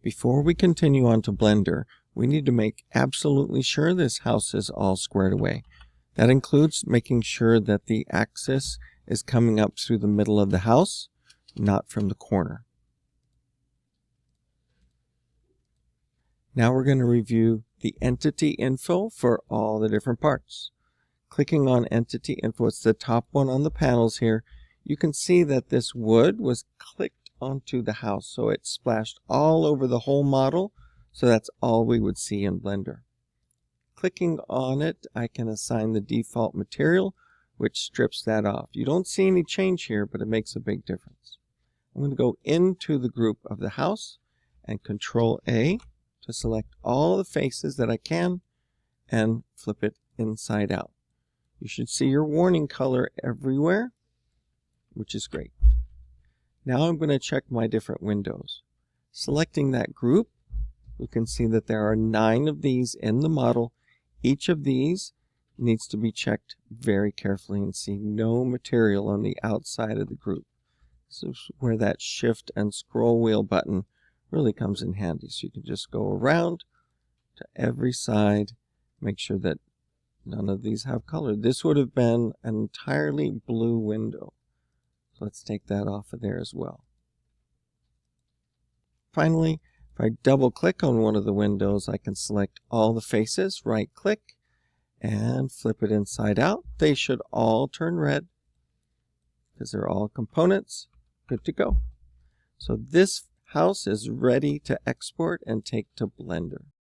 Before we continue on to Blender, we need to make absolutely sure this house is all squared away. That includes making sure that the axis is coming up through the middle of the house, not from the corner. Now we're going to review the entity info for all the different parts. Clicking on entity info, it's the top one on the panels here. You can see that this wood was clicked onto the house, so it splashed all over the whole model, so that's all we would see in Blender. Clicking on it, I can assign the default material, which strips that off. You don't see any change here, but it makes a big difference. I'm going to go into the group of the house and Control A to select all the faces that I can and flip it inside out. You should see your warning color everywhere, which is great. Now I'm going to check my different windows. Selecting that group, you can see that there are 9 of these in the model. Each of these needs to be checked very carefully and see no material on the outside of the group. This is where that shift and scroll wheel button really comes in handy. So you can just go around to every side, make sure that none of these have color. This would have been an entirely blue window. So let's take that off of there as well. Finally, if I double click on one of the windows, I can select all the faces, right click, and flip it inside out. They should all turn red because they're all components. Good to go. So this house is ready to export and take to Blender.